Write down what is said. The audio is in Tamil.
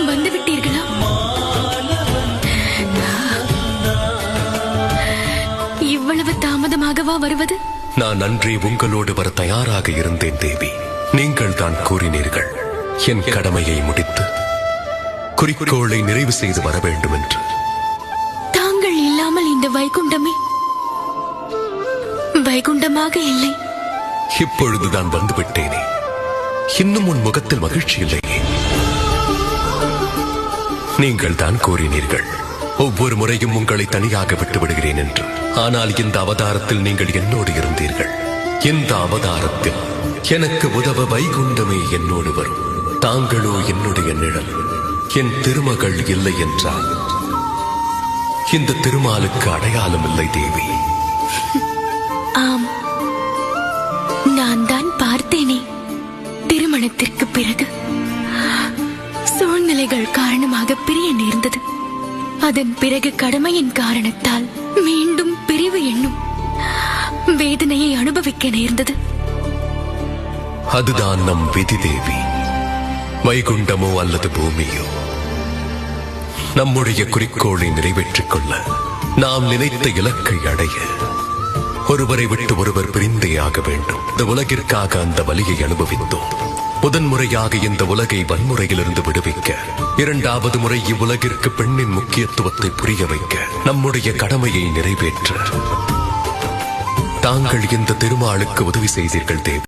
வந்துவிட்டீர்களா? இவ்வளவு தாமதமாகவா வருவது? நான் அன்றே உங்களோடு வர தயாராக இருந்தேன் தேவி. நீங்கள் தான் கூறினீர்கள் என் கடமையை முடித்து குறிக்கோளை நிறைவு செய்து வர வேண்டும் என்று. தாங்கள் இல்லாமல் இந்த வைகுண்டமே வைகுண்டமாக இல்லை. இப்பொழுதுதான் வந்துவிட்டேனே, இன்னும் உன் முகத்தில் மகிழ்ச்சி இல்லையே. நீங்கள் தான் கூறினீர்கள் ஒவ்வொரு முறையும் உங்களை தனியாக விட்டு விடுகிறேன் என்று. ஆனால் இந்த அவதாரத்தில் நீங்கள் என்னோடு இருந்தீர்கள். இந்த அவதாரத்தில் எனக்கு உதவ வைகுண்டமே என்னோடு வரும். தாங்களோ என்னுடைய நிழல். என் திருமகள் இல்லை என்றால் இந்த திருமாலுக்கு அடையாளம் இல்லை தேவி. ஆம், நான் தான் பார்த்தேனே. திருமணத்திற்கு பிறகு சூழ்நிலைகள் காரணமாக பிரிய நேர்ந்தது. அதன் பிறகு கடமையின் காரணத்தால் மீண்டும் பிரிவு என்னும் வேதனையை அனுபவிக்க நேர்ந்தது. அதுதான் நம் விதி தேவி. வைகுண்டமோ அல்லது பூமியோ, நம்முடைய குறிக்கோளை நிறைவேற்றிக் கொள்ள, நாம் நினைத்த இலக்கை அடைய ஒருவரை விட்டு ஒருவர் பிரிந்தே ஆக வேண்டும். இந்த உலகிற்காக அந்த வலியை அனுபவித்தோம். முதன்முறையாக இந்த உலகை வன்முறையிலிருந்து விடுவிக்க, இரண்டாவது முறை இவ்வுலகிற்கு பெண்ணின் முக்கியத்துவத்தை புரிய வைக்க, நம்முடைய கடமையை நிறைவேற்ற தாங்கள் இந்த திருமாலுக்கு உதவி செய்தீர்கள் தேவி.